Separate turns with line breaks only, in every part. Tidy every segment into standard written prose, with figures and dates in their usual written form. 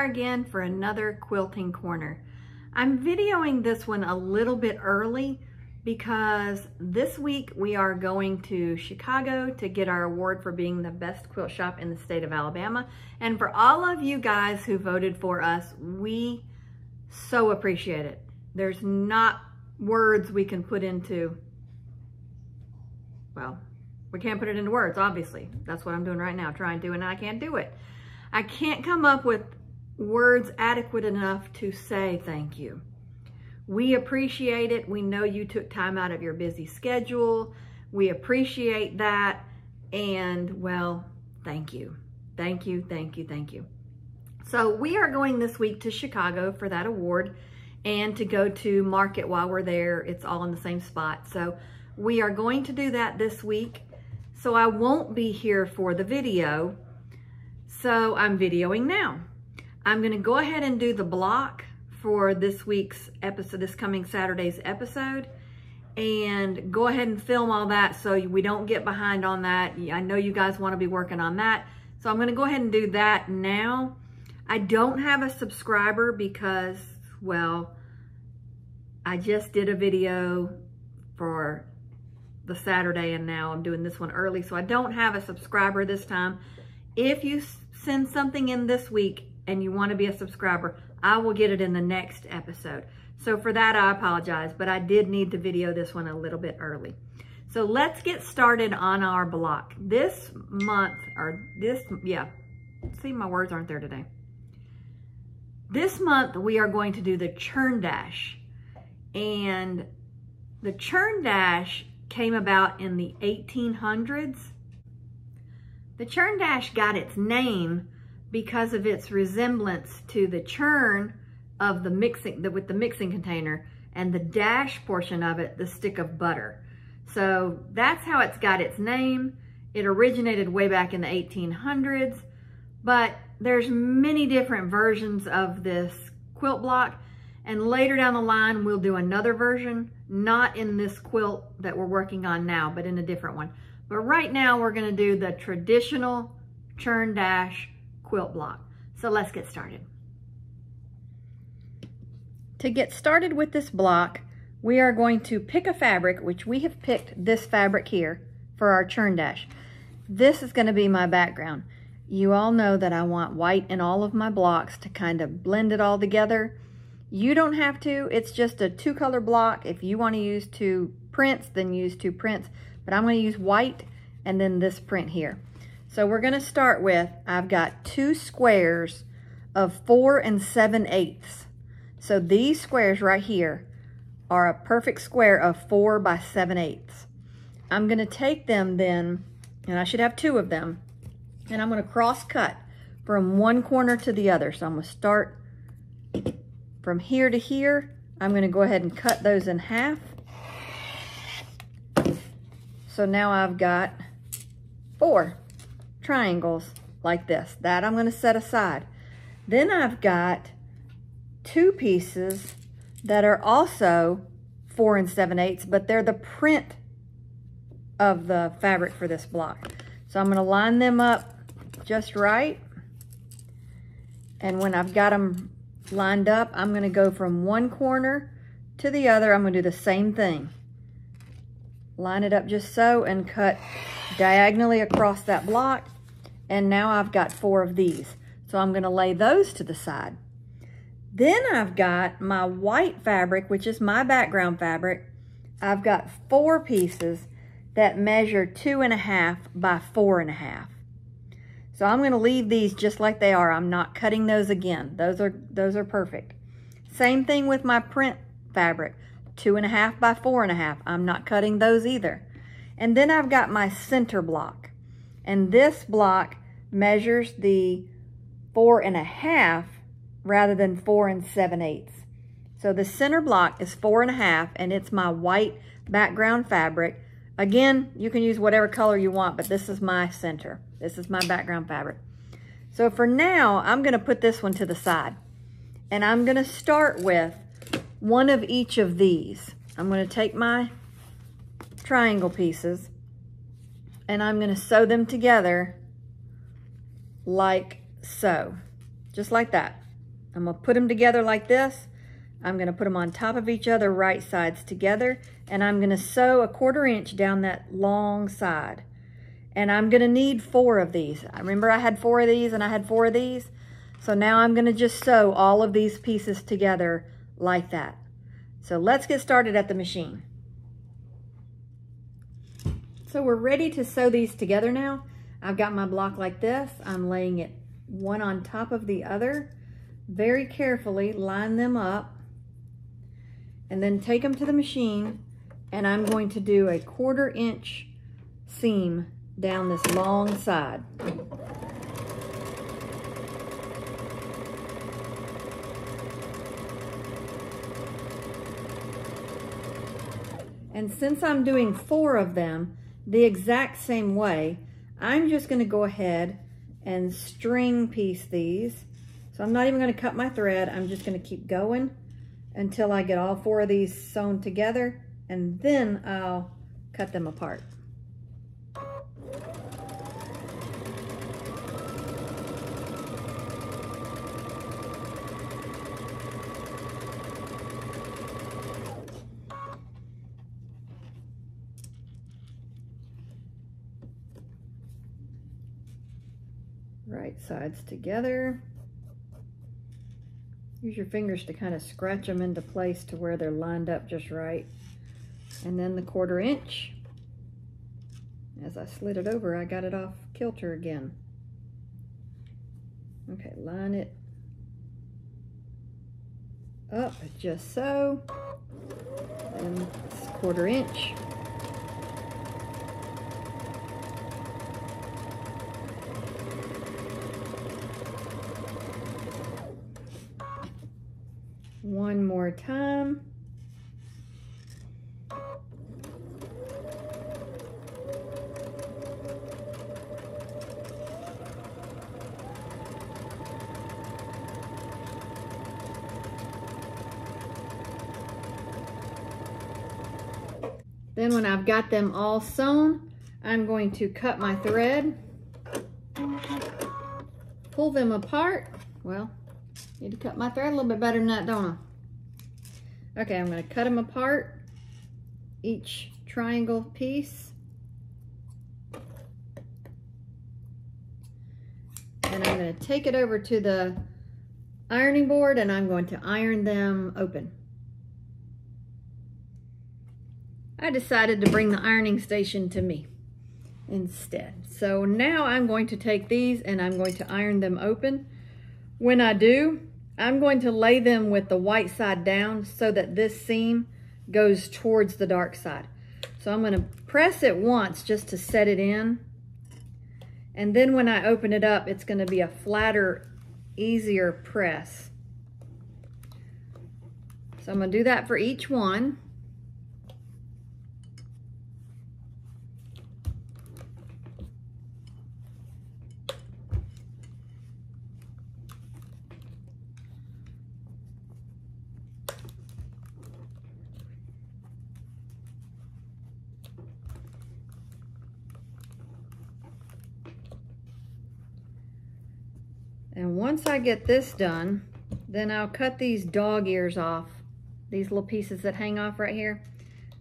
are again for another quilting corner. I'm videoing this one a little bit early because this week we are going to Chicago to get our award for being the best quilt shop in the state of Alabama. And for all of you guys who voted for us, we so appreciate it. There's not words we can put into, well, we can't put it into words, obviously. That's what I'm doing right now, trying to, and I can't do it. I can't come up with words adequate enough to say thank you. We appreciate it. We know you took time out of your busy schedule. We appreciate that. And well, thank you. Thank you, thank you, thank you. So we are going this week to Chicago for that award and to go to market while we're there. It's all in the same spot. So we are going to do that this week. So I won't be here for the video. So I'm videoing now. I'm gonna go ahead and do the block for this week's episode, this coming Saturday's episode, and go ahead and film all that so we don't get behind on that. I know you guys wanna be working on that. So I'm gonna go ahead and do that now. I don't have a subscriber because, well, I just did a video for the Saturday and now I'm doing this one early. So I don't have a subscriber this time. If you send something in this week and you want to be a subscriber, I will get it in the next episode. So for that, I apologize, but I did need to video this one a little bit early. So let's get started on our block. This month, see, my words aren't there today. This month, we are going to do the Churn Dash. And the Churn Dash came about in the 1800s. The Churn Dash got its name because of its resemblance to the churn of the mixing, with the mixing container, and the dash portion of it, the stick of butter. So that's how it's got its name. It originated way back in the 1800s, but there's many different versions of this quilt block, and later down the line we'll do another version, not in this quilt that we're working on now, but in a different one. But right now we're gonna do the traditional Churn Dash quilt block. So let's get started. To get started with this block, we are going to pick a fabric, which we have picked this fabric here for our Churn Dash. This is gonna be my background. You all know that I want white in all of my blocks to kind of blend it all together. You don't have to, it's just a 2-color block. If you wanna use 2 prints, then use 2 prints. But I'm going to use white and then this print here. So we're going to start with, I've got 2 squares of 4 7/8. So these squares right here are a perfect square of 4 by 7/8. I'm going to take them then, and I should have 2 of them, and I'm going to cross cut from one corner to the other. So I'm going to start from here to here. I'm going to go ahead and cut those in half. So now I've got 4 triangles like this. That I'm going to set aside. Then I've got 2 pieces that are also 4 7/8, but they're the print of the fabric for this block. So I'm going to line them up just right. And when I've got them lined up, I'm going to go from one corner to the other. I'm going to do the same thing. Line it up just so and cut diagonally across that block. And now I've got 4 of these. So I'm going to lay those to the side. Then I've got my white fabric, which is my background fabric. I've got 4 pieces that measure 2.5 by 4.5. So I'm going to leave these just like they are. I'm not cutting those again. Those are perfect. Same thing with my print fabric. 2.5 by 4.5. I'm not cutting those either. And then I've got my center block. And this block measures the 4.5 rather than 4 7/8. So the center block is 4.5 and it's my white background fabric. Again, you can use whatever color you want, but this is my center. This is my background fabric. So for now, I'm going to put this one to the side. And I'm going to start with one of each of these. I'm going to take my triangle pieces and I'm going to sew them together like so. Just like that. I'm gonna put them together like this. I'm gonna put them on top of each other, right sides together, and I'm gonna sew a 1/4 inch down that long side. And I'm gonna need 4 of these. I remember I had 4 of these and I had 4 of these. So now I'm gonna just sew all of these pieces together like that. So let's get started at the machine. So we're ready to sew these together now. I've got my block like this. I'm laying it one on top of the other. Very carefully line them up and then take them to the machine, and I'm going to do a 1/4 inch seam down this long side. And since I'm doing 4 of them the exact same way, I'm just going to go ahead and string piece these. So I'm not even going to cut my thread. I'm just going to keep going until I get all 4 of these sewn together, and then I'll cut them apart. Right sides together. Use your fingers to kind of scratch them into place to where they're lined up just right. And then the 1/4 inch. As I slid it over, I got it off kilter again. Okay, line it up just so. And it's 1/4 inch. One more time. Then when I've got them all sewn, I'm going to cut my thread, pull them apart. Well, need to cut my thread a little bit better than that, don't I? Okay, I'm going to cut them apart, each triangle piece. And I'm going to take it over to the ironing board and I'm going to iron them open. I decided to bring the ironing station to me instead. So now I'm going to take these and I'm going to iron them open. When I do, I'm going to lay them with the white side down so that this seam goes towards the dark side. So I'm going to press it once just to set it in. And then when I open it up, it's going to be a flatter, easier press. So I'm going to do that for each one. And once I get this done, then I'll cut these dog ears off. These little pieces that hang off right here.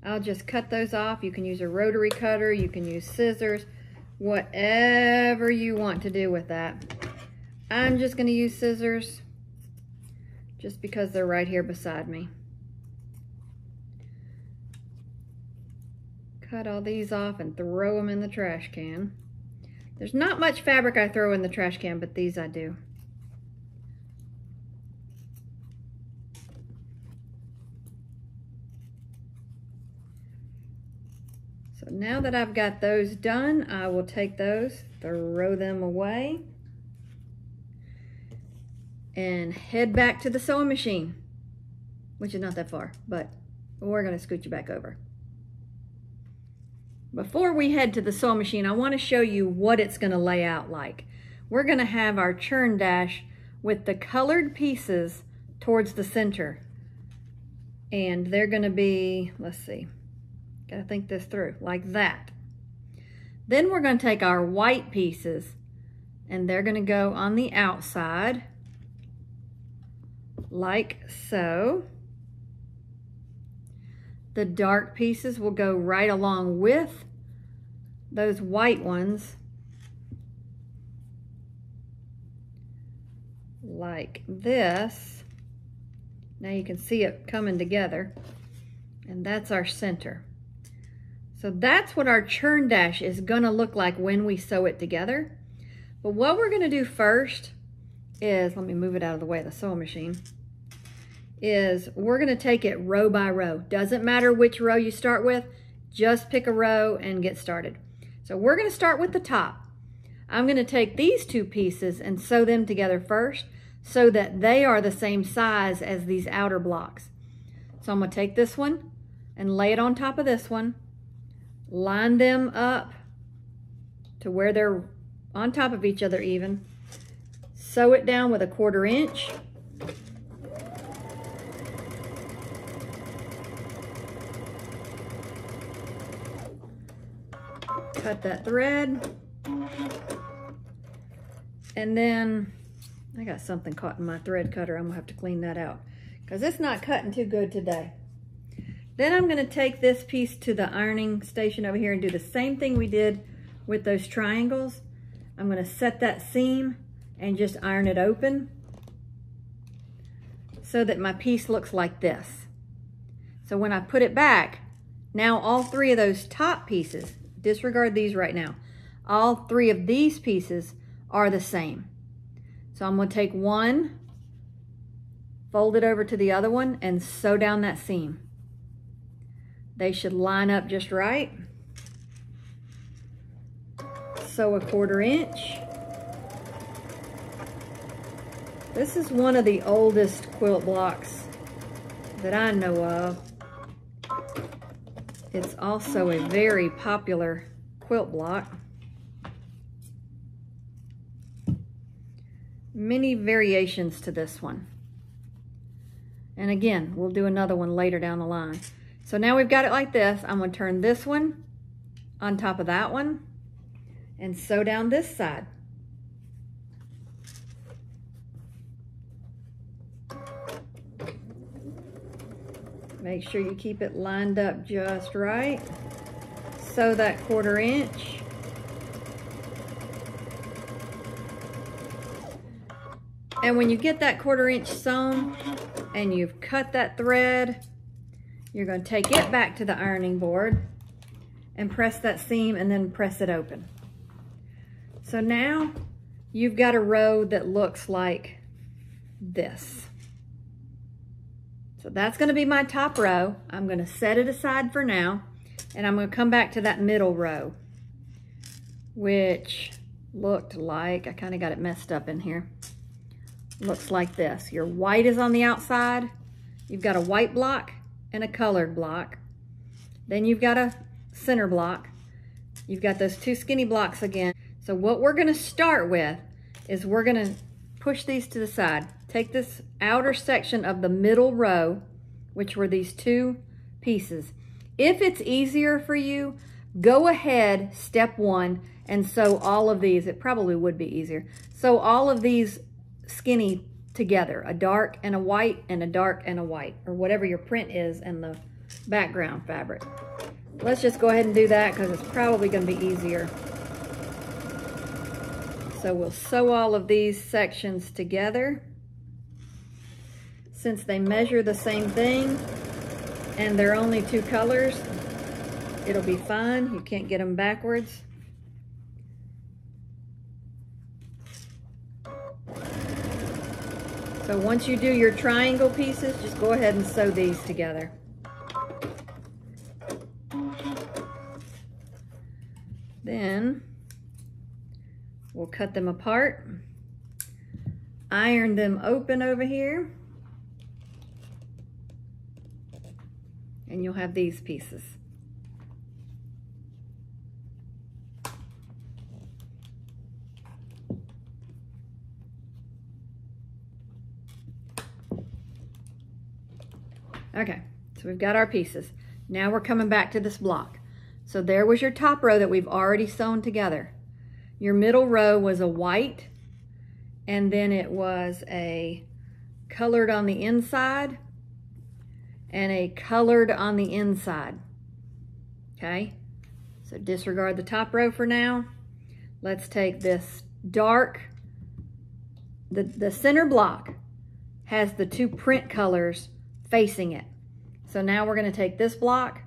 I'll just cut those off. You can use a rotary cutter, you can use scissors, whatever you want to do with that. I'm just going to use scissors just because they're right here beside me. Cut all these off and throw them in the trash can. There's not much fabric I throw in the trash can, but these I do. So now that I've got those done, I will take those, throw them away, and head back to the sewing machine, which is not that far, but we're going to scoot you back over. Before we head to the sewing machine, I want to show you what it's going to lay out like. We're going to have our churn dash with the colored pieces towards the center. And they're going to be, let's see, got to think this through, like that. Then we're going to take our white pieces and they're going to go on the outside. like so. The dark pieces will go right along with those white ones, like this. Now you can see it coming together, and that's our center. So that's what our churn dash is gonna look like when we sew it together. But what we're gonna do first is, let me move it out of the way of the sewing machine, is we're gonna take it row by row. Doesn't matter which row you start with, just pick a row and get started. So we're gonna start with the top. I'm gonna take these two pieces and sew them together first so that they are the same size as these outer blocks. So I'm gonna take this one and lay it on top of this one, line them up to where they're on top of each other even, sew it down with a 1/4 inch, cut that thread, and then I got something caught in my thread cutter. I'm gonna have to clean that out because it's not cutting too good today. Then I'm gonna take this piece to the ironing station over here and do the same thing we did with those triangles. I'm gonna set that seam and just iron it open so that my piece looks like this. So when I put it back, now all three of those top pieces, disregard these right now, all three of these pieces are the same. So I'm gonna take one, fold it over to the other one, and sew down that seam. They should line up just right. Sew a 1/4 inch. This is one of the oldest quilt blocks that I know of. It's also a very popular quilt block. Many variations to this one. And again, we'll do another one later down the line. So now we've got it like this. I'm going to turn this one on top of that one and sew down this side. Make sure you keep it lined up just right. Sew that 1/4 inch. And when you get that 1/4 inch sewn and you've cut that thread, you're going to take it back to the ironing board and press that seam and then press it open. So now you've got a row that looks like this. So that's going to be my top row. I'm going to set it aside for now, and I'm going to come back to that middle row, which looked like, I kind of got it messed up in here. Looks like this. Your white is on the outside. You've got a white block and a colored block. Then you've got a center block. You've got those two skinny blocks again. So what we're going to start with is we're going to push these to the side. Take this outer section of the middle row, which were these two pieces. If it's easier for you, go ahead, step one, and sew all of these. It probably would be easier. Sew all of these skinny together, a dark and a white and a dark and a white, or whatever your print is and the background fabric. Let's just go ahead and do that because it's probably going to be easier. So we'll sew all of these sections together. Since they measure the same thing and they're only two colors, it'll be fine. You can't get them backwards. So once you do your triangle pieces, just go ahead and sew these together. Then we'll cut them apart, iron them open over here, and you'll have these pieces. Okay, so we've got our pieces. Now we're coming back to this block. So there was your top row that we've already sewn together. Your middle row was a white, and then it was a colored on the inside and a colored on the inside. Okay, so disregard the top row for now. Let's take this dark, the center block has the two print colors facing it. So now we're going to take this block,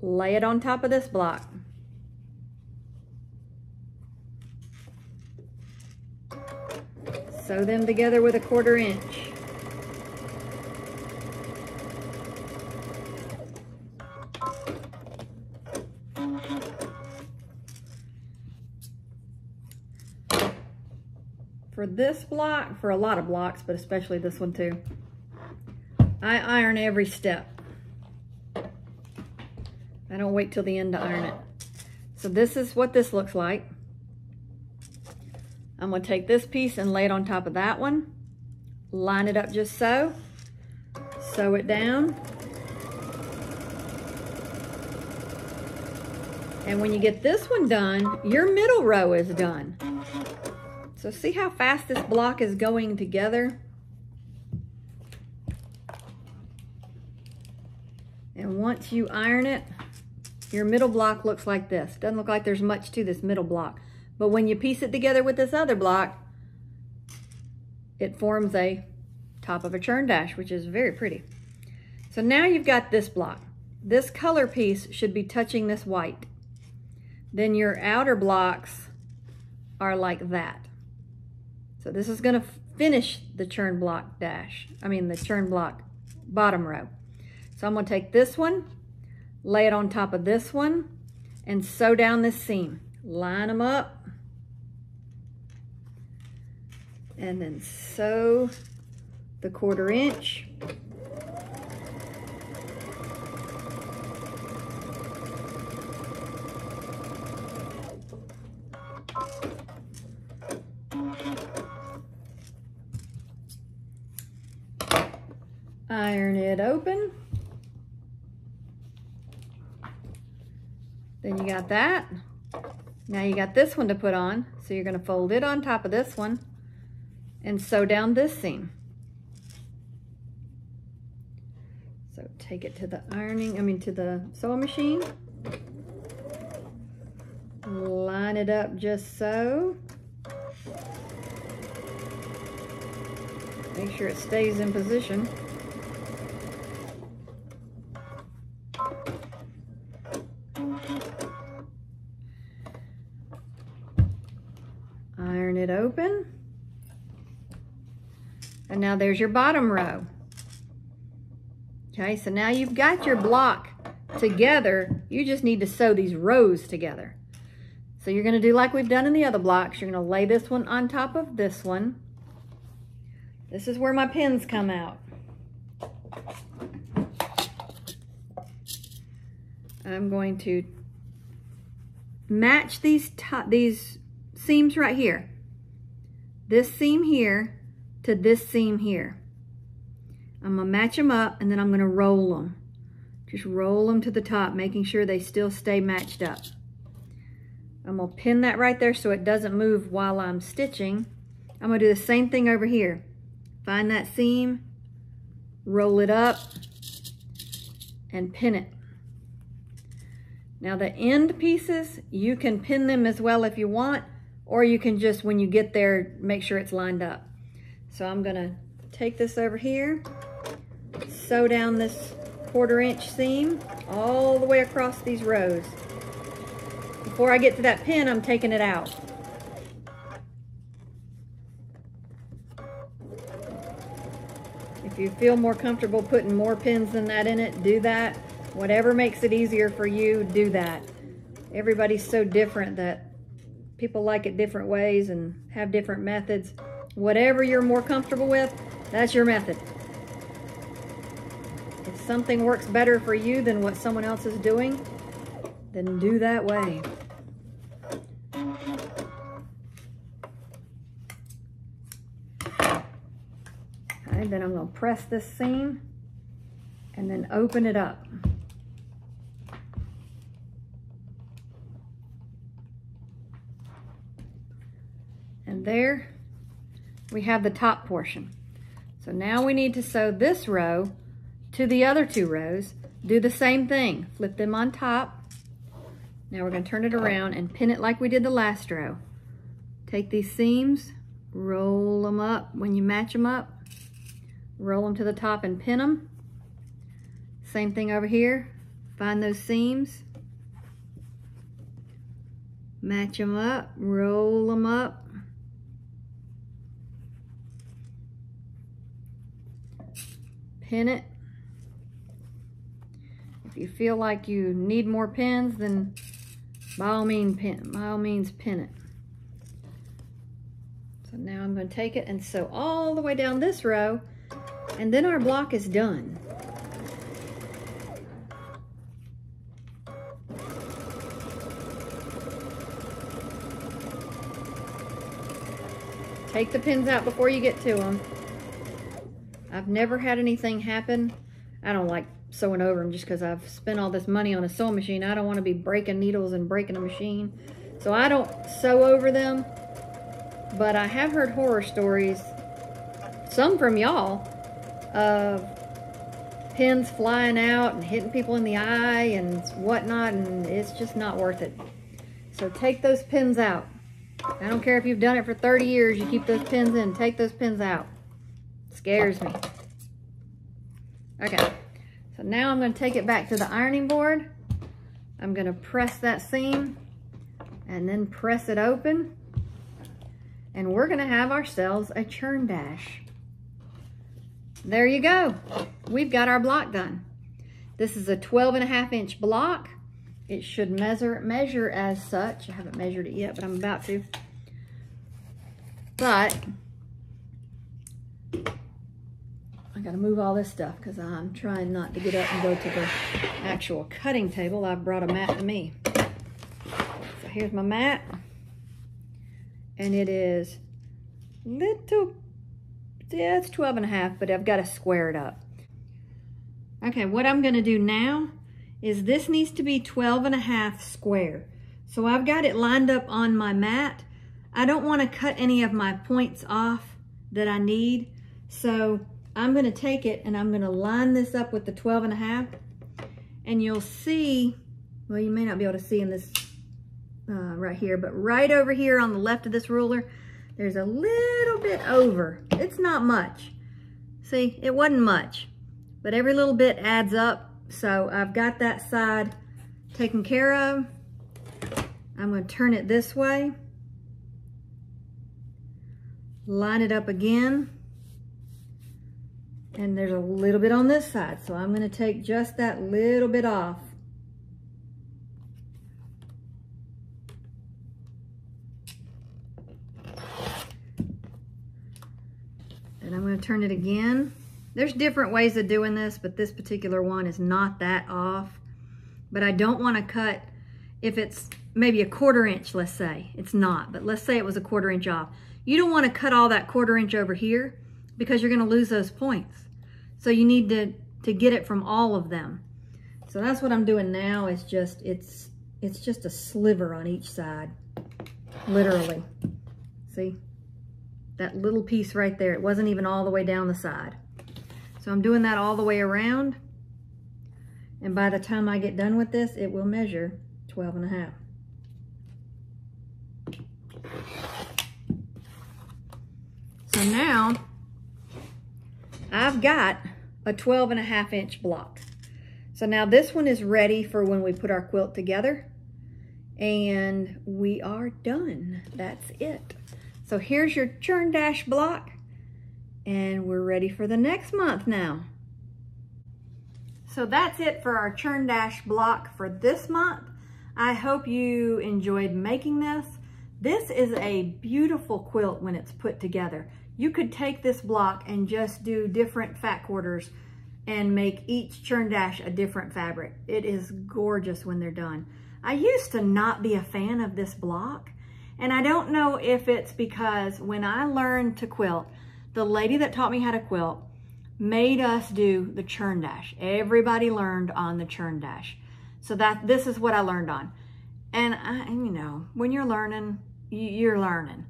lay it on top of this block. Sew them together with a 1/4 inch. For this block, for a lot of blocks, but especially this one too, I iron every step. I don't wait till the end to iron it. So this is what this looks like. I'm going to take this piece and lay it on top of that one. Line it up just so. Sew it down. And when you get this one done, your middle row is done. So see how fast this block is going together? And once you iron it, your middle block looks like this. Doesn't look like there's much to this middle block. But when you piece it together with this other block, it forms a top of a churn dash, which is very pretty. So now you've got this block. This color piece should be touching this white. Then your outer blocks are like that. So this is going to finish the churn block dash. The churn block bottom row. So I'm going to take this one, lay it on top of this one, and sew down this seam. Line them up. And then sew the 1/4 inch. Iron it open. Then you got that. Now you got this one to put on. So you're going to fold it on top of this one and sew down this seam. So take it to the to the sewing machine. Line it up just so. Make sure it stays in position. Iron it open. And now there's your bottom row. Okay, so now you've got your block together. You just need to sew these rows together. So you're going to do like we've done in the other blocks. You're going to lay this one on top of this one. This is where my pins come out. I'm going to match these seams right here. This seam here to this seam here. I'm going to match them up and then I'm going to roll them. Just roll them to the top, making sure they still stay matched up. I'm going to pin that right there so it doesn't move while I'm stitching. I'm going to do the same thing over here. Find that seam, roll it up, and pin it. Now the end pieces, you can pin them as well if you want, or you can just, when you get there, make sure it's lined up. So I'm going to take this over here, sew down this 1/4 inch seam all the way across these rows. Before I get to that pin, I'm taking it out. If you feel more comfortable putting more pins than that in it, do that. Whatever makes it easier for you, do that. Everybody's so different that people like it different ways and have different methods. Whatever you're more comfortable with, that's your method. If something works better for you than what someone else is doing, then do that way. Okay, then I'm going to press this seam and then open it up. And there we have the top portion. So now we need to sew this row to the other 2 rows. Do the same thing, flip them on top. Now we're going to turn it around and pin it like we did the last row. Take these seams, roll them up. When you match them up, roll them to the top and pin them. Same thing over here. Find those seams, match them up, roll them up. Pin it. If you feel like you need more pins, then by all means pin it. So now I'm going to take it and sew all the way down this row, and then our block is done. Take the pins out before you get to them. I've never had anything happen. I don't like sewing over them just because I've spent all this money on a sewing machine. I don't want to be breaking needles and breaking a machine. So I don't sew over them. But I have heard horror stories, some from y'all, of pins flying out and hitting people in the eye and whatnot, and it's just not worth it. So take those pins out. I don't care if you've done it for 30 years, you keep those pins in. Take those pins out. It scares me. Okay, so now I'm going to take it back to the ironing board. I'm going to press that seam and then press it open. And we're going to have ourselves a churn dash. There you go. We've got our block done. This is a 12.5-inch block. It should measure as such. I haven't measured it yet, but I'm about to. But I gotta move all this stuff because I'm trying not to get up and go to the actual cutting table. I've brought a mat to me. So here's my mat. And it is little, yeah, it's 12.5, but I've got to square it up. Okay, what I'm gonna do now is this needs to be 12.5 square. So I've got it lined up on my mat. I don't want to cut any of my points off that I need. So I'm going to take it and I'm going to line this up with the 12.5. And you'll see, well, you may not be able to see in this right here, but right over here on the left of this ruler, there's a little bit over. It's not much. See, it wasn't much, but every little bit adds up. So I've got that side taken care of. I'm going to turn it this way. Line it up again. And there's a little bit on this side. So I'm going to take just that little bit off. And I'm going to turn it again. There's different ways of doing this, but this particular one is not that off. But I don't want to cut, if it's maybe a 1/4 inch, let's say. It's not, but let's say it was a 1/4 inch off. You don't want to cut all that 1/4 inch over here because you're going to lose those points. So you need to get it from all of them. So that's what I'm doing now. Is just, it's just a sliver on each side, literally. See? That little piece right there. It wasn't even all the way down the side. So I'm doing that all the way around. And by the time I get done with this, it will measure 12.5. So now I've got a 12.5 inch block. So now this one is ready for when we put our quilt together. And we are done. That's it. So here's your churn dash block. And we're ready for the next month now. So that's it for our churn dash block for this month. I hope you enjoyed making this. This is a beautiful quilt when it's put together. You could take this block and just do different fat quarters and make each churn dash a different fabric. It is gorgeous when they're done. I used to not be a fan of this block, and I don't know if it's because when I learned to quilt, the lady that taught me how to quilt made us do the churn dash. Everybody learned on the churn dash. So this is what I learned on. And you know, when you're learning, you're learning.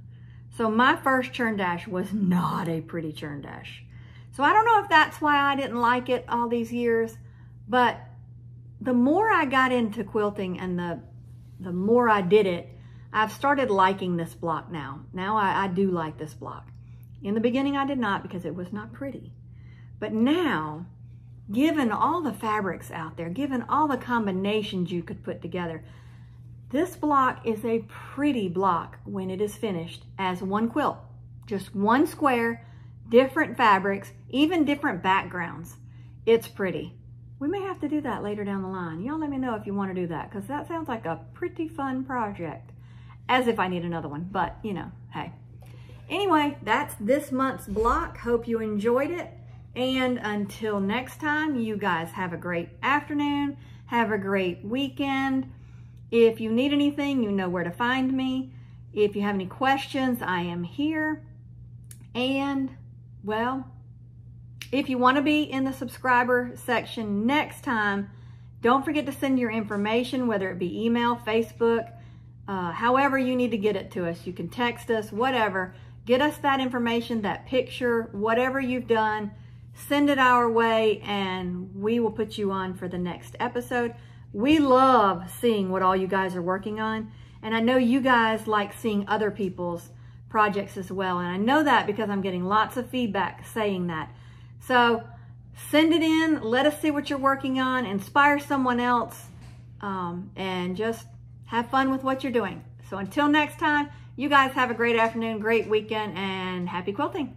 So my first churn dash was not a pretty churn dash. So I don't know if that's why I didn't like it all these years, but the more I got into quilting and the more I did it, I've started liking this block now. Now I do like this block. In the beginning I did not, because it was not pretty. But now, given all the fabrics out there, given all the combinations you could put together, this block is a pretty block when it is finished as one quilt. Just one square, different fabrics, even different backgrounds. It's pretty. We may have to do that later down the line. Y'all let me know if you want to do that, because that sounds like a pretty fun project. As if I need another one, but you know, hey. Anyway, that's this month's block. Hope you enjoyed it. And until next time, you guys have a great afternoon. Have a great weekend. If you need anything, you know where to find me. If you have any questions, I am here. And, well, if you want to be in the subscriber section next time, don't forget to send your information, whether it be email, Facebook, however you need to get it to us. You can text us, whatever. Get us that information, that picture, whatever you've done. Send it our way and we will put you on for the next episode. We love seeing what all you guys are working on. And I know you guys like seeing other people's projects as well. And I know that because I'm getting lots of feedback saying that. So send it in, let us see what you're working on, inspire someone else, and just have fun with what you're doing. So until next time, you guys have a great afternoon, great weekend, and happy quilting.